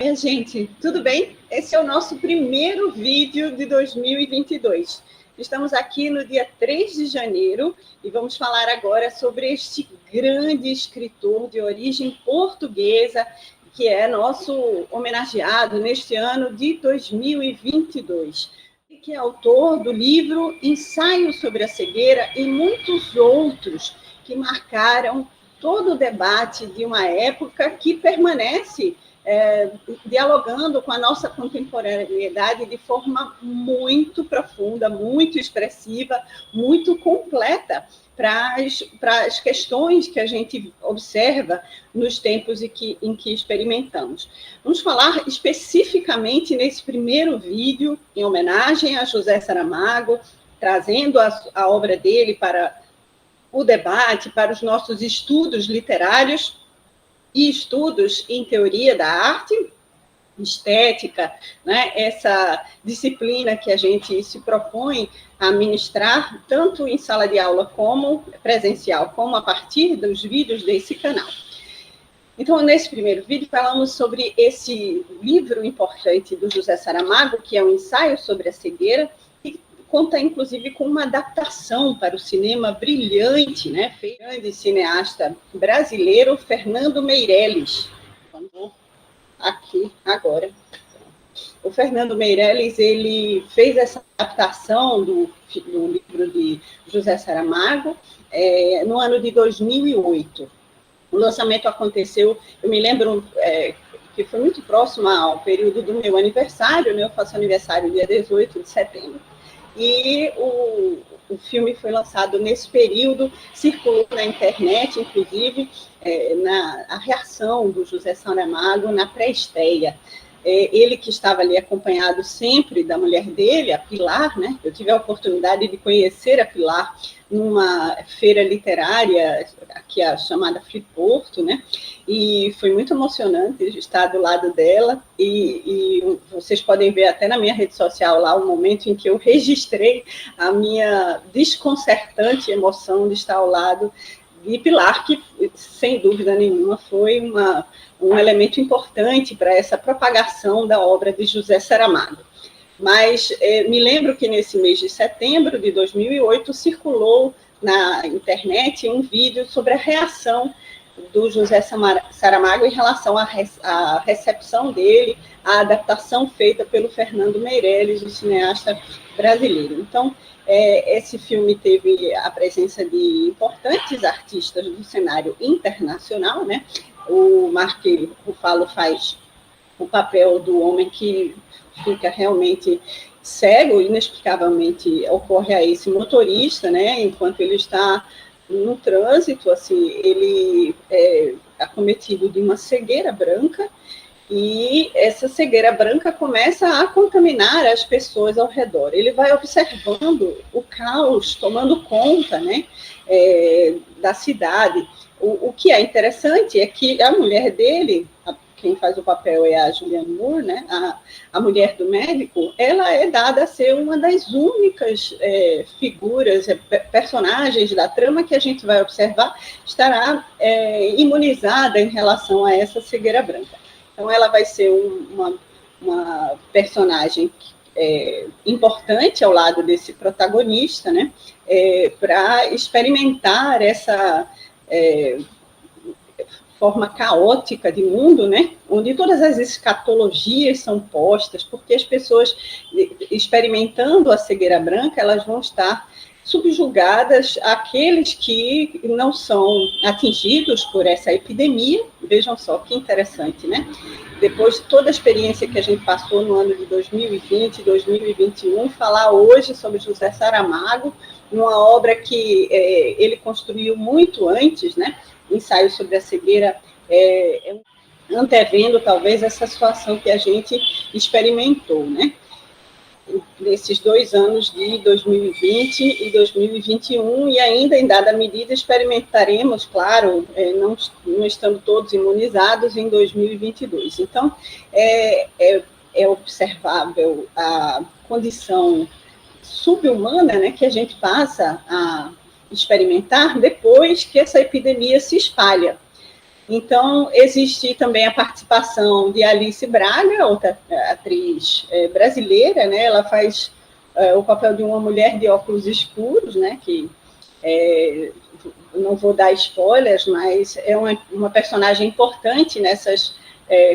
Minha gente, tudo bem? Esse é o nosso primeiro vídeo de 2022. Estamos aqui no dia 3 de janeiro e vamos falar agora sobre este grande escritor de origem portuguesa, que é nosso homenageado neste ano de 2022. Que é autor do livro Ensaio sobre a Cegueira e muitos outros que marcaram todo o debate de uma época que permanece dialogando com a nossa contemporaneidade de forma muito profunda, muito expressiva, muito completa para as questões que a gente observa nos tempos em que experimentamos. Vamos falar especificamente nesse primeiro vídeo, em homenagem a José Saramago, trazendo a obra dele para o debate, para os nossos estudos literários, e estudos em teoria da arte, estética, né? Essa disciplina que a gente se propõe a ministrar, tanto em sala de aula como presencial, como a partir dos vídeos desse canal. Então, nesse primeiro vídeo, falamos sobre esse livro importante do José Saramago, que é um ensaio sobre a cegueira, conta, inclusive, com uma adaptação para o cinema brilhante, né? Grande cineasta brasileiro, Fernando Meirelles. Vamos aqui agora. O Fernando Meirelles, ele fez essa adaptação do livro de José Saramago no ano de 2008. O lançamento aconteceu, eu me lembro que foi muito próximo ao período do meu aniversário, né? Eu faço aniversário dia 18 de setembro. E o filme foi lançado nesse período, circulou na internet, inclusive, a reação do José Saramago na pré-estreia. Ele que estava ali acompanhado sempre da mulher dele, a Pilar, né? Eu tive a oportunidade de conhecer a Pilar numa feira literária, que é chamada Friporto, né? E foi muito emocionante estar do lado dela, e vocês podem ver até na minha rede social lá o momento em que eu registrei a minha desconcertante emoção de estar ao lado de Pilar, que, sem dúvida nenhuma, foi um elemento importante para essa propagação da obra de José Saramago. Mas me lembro que nesse mês de setembro de 2008 circulou na internet um vídeo sobre a reação do José Saramago em relação à recepção dele, à adaptação feita pelo Fernando Meirelles, o cineasta brasileiro. Então, esse filme teve a presença de importantes artistas do cenário internacional, né? O Mark Ruffalo faz o papel do homem que fica realmente cego, inexplicavelmente ocorre a esse motorista, né? Enquanto ele está no trânsito, assim, ele é acometido de uma cegueira branca, e essa cegueira branca começa a contaminar as pessoas ao redor. Ele vai observando o caos tomando conta, né, da cidade. O que é interessante é que a mulher dele, quem faz o papel é a Julianne Moore, né, a mulher do médico, ela é dada a ser uma das únicas figuras, personagens da trama que a gente vai observar, estará imunizada em relação a essa cegueira branca. Então, ela vai ser uma personagem importante ao lado desse protagonista, né, para experimentar essa forma caótica de mundo, né, onde todas as escatologias são postas, porque as pessoas, experimentando a cegueira branca, elas vão estar subjugadas àqueles que não são atingidos por essa epidemia. Vejam só que interessante, né? Depois de toda a experiência que a gente passou no ano de 2020, 2021, falar hoje sobre José Saramago, numa obra que ele construiu muito antes, né? Ensaio sobre a cegueira, antevendo talvez essa situação que a gente experimentou, né? Nesses 2 anos de 2020 e 2021, e ainda em dada medida experimentaremos, claro, não estando todos imunizados, em 2022. Então, é observável a condição subhumana, né, que a gente passa a experimentar depois que essa epidemia se espalha. Então, existe também a participação de Alice Braga, outra atriz brasileira, né? Ela faz o papel de uma mulher de óculos escuros, né? Que não vou dar spoilers, mas é uma personagem importante nessas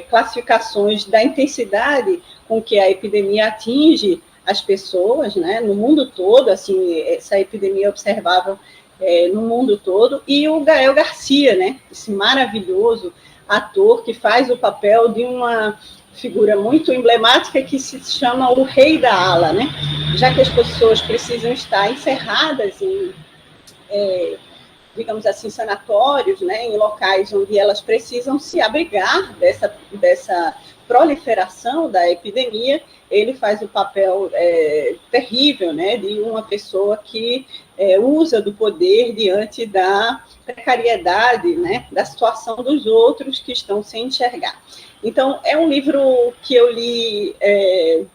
classificações da intensidade com que a epidemia atinge as pessoas, né? No mundo todo, assim, essa epidemia é observável no mundo todo, e o Gael Garcia, né, esse maravilhoso ator que faz o papel de uma figura muito emblemática que se chama o Rei da Ala, né? Já que as pessoas precisam estar encerradas em, digamos assim, sanatórios, né, em locais onde elas precisam se abrigar dessa proliferação da epidemia, ele faz o papel terrível, né, de uma pessoa que usa do poder diante da precariedade, né, da situação dos outros que estão sem enxergar. Então, é um livro que eu li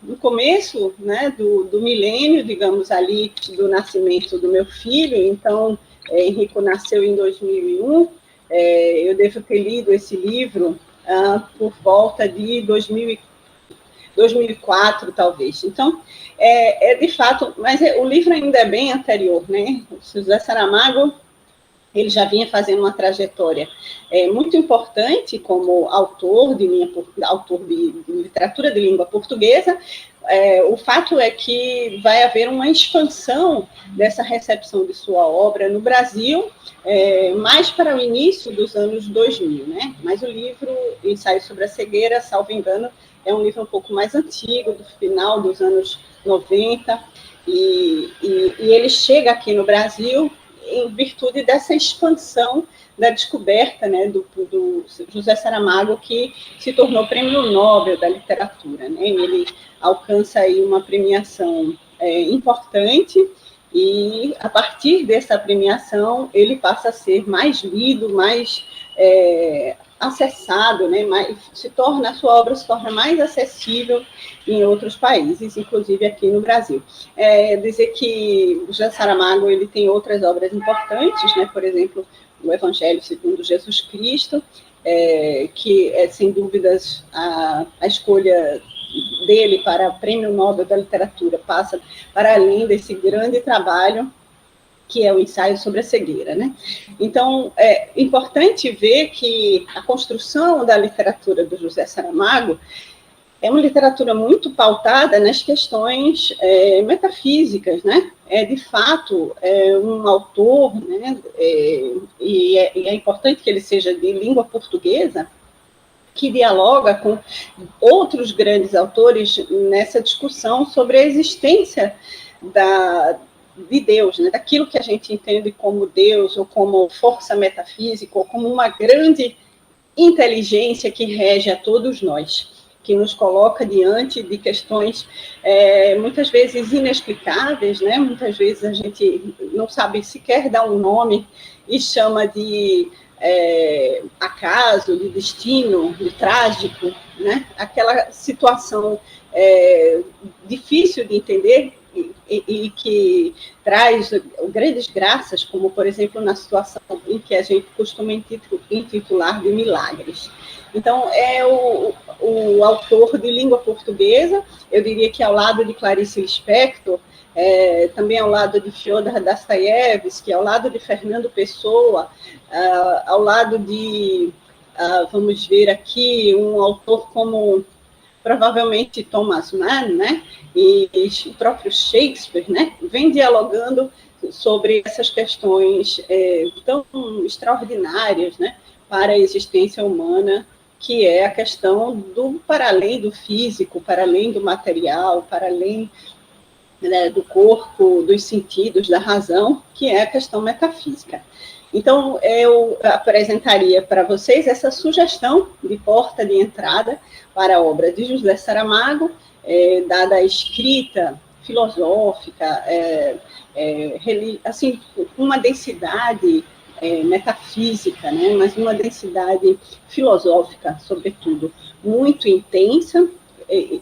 no começo, né, do milênio, digamos, ali, do nascimento do meu filho. Então, Henrico nasceu em 2001, eu devo ter lido esse livro por volta de 2004, talvez. Então, de fato, mas o livro ainda é bem anterior, né? O José Saramago, ele já vinha fazendo uma trajetória muito importante como autor de literatura de língua portuguesa. O fato é que vai haver uma expansão dessa recepção de sua obra no Brasil, mais para o início dos anos 2000, né? Mas o livro Ensaio sobre a Cegueira, salvo engano, é um livro um pouco mais antigo, do final dos anos 90, e ele chega aqui no Brasil em virtude dessa expansão da descoberta, né, do José Saramago, que se tornou Prêmio Nobel da Literatura, né? Ele alcança aí uma premiação importante, e a partir dessa premiação ele passa a ser mais lido, mais acessado, né? A sua obra se torna mais acessível em outros países, inclusive aqui no Brasil. Dizer que o José Saramago ele tem outras obras importantes, né? Por exemplo, o Evangelho segundo Jesus Cristo, que é, sem dúvidas, a escolha dele para o Prêmio Nobel da Literatura passa para além desse grande trabalho que é o Ensaio sobre a Cegueira, né? Então, é importante ver que a construção da literatura do José Saramago é uma literatura muito pautada nas questões metafísicas, né? De fato, um autor, né? E é importante que ele seja de língua portuguesa, que dialoga com outros grandes autores nessa discussão sobre a existência de Deus, né? Daquilo que a gente entende como Deus, ou como força metafísica, ou como uma grande inteligência que rege a todos nós, que nos coloca diante de questões muitas vezes inexplicáveis, né? Muitas vezes a gente não sabe sequer dar um nome e chama de acaso, de destino, de trágico, né? Aquela situação difícil de entender e que traz grandes graças, como, por exemplo, na situação em que a gente costuma intitular de milagres. Então, é o autor de língua portuguesa, eu diria que ao lado de Clarice Lispector, também ao lado de Fyodor Dostoiévski, ao lado de Fernando Pessoa, ao lado de, vamos ver aqui, um autor como provavelmente Thomas Mann, né, e o próprio Shakespeare, né, vem dialogando sobre essas questões tão extraordinárias, né, para a existência humana, que é a questão do para além do físico, para além do material, para além, né, do corpo, dos sentidos, da razão, que é a questão metafísica. Então, eu apresentaria para vocês essa sugestão de porta de entrada para a obra de José Saramago, dada a escrita filosófica, assim, uma densidade metafísica, né, mas uma densidade filosófica, sobretudo, muito intensa.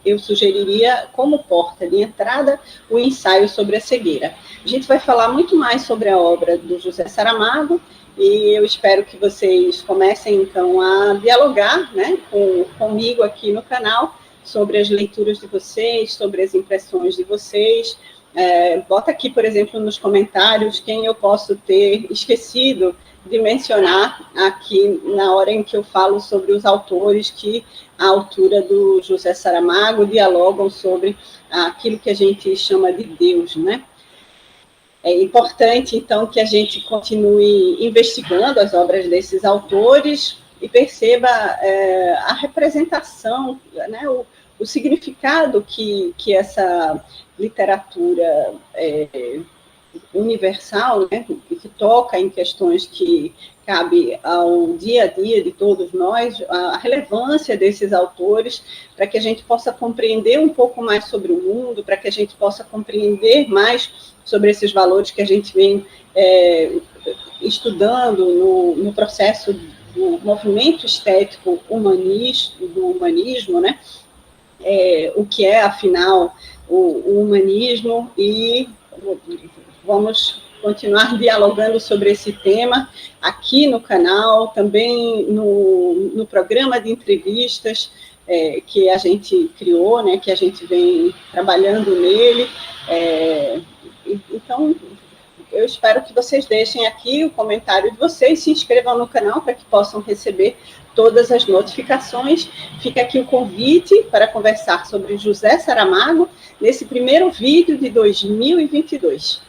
Eu sugeriria como porta de entrada o Ensaio sobre a Cegueira. A gente vai falar muito mais sobre a obra do José Saramago e eu espero que vocês comecem, então, a dialogar, né, comigo aqui no canal sobre as leituras de vocês, sobre as impressões de vocês. Bota aqui, por exemplo, nos comentários quem eu posso ter esquecido de mencionar aqui na hora em que eu falo sobre os autores que, à altura do José Saramago, dialogam sobre aquilo que a gente chama de Deus, né? É importante, então, que a gente continue investigando as obras desses autores e perceba a representação, né, o significado que essa literatura universal, né, que toca em questões que cabe ao dia a dia de todos nós, a relevância desses autores, para que a gente possa compreender um pouco mais sobre o mundo, para que a gente possa compreender mais sobre esses valores que a gente vem estudando no processo do movimento estético do humanismo, né? O que é, afinal, o humanismo, e vamos continuar dialogando sobre esse tema aqui no canal, também no programa de entrevistas que a gente criou, né, que a gente vem trabalhando nele. Então, eu espero que vocês deixem aqui o comentário de vocês, se inscrevam no canal para que possam receber todas as notificações. Fica aqui o convite para conversar sobre José Saramago nesse primeiro vídeo de 2022.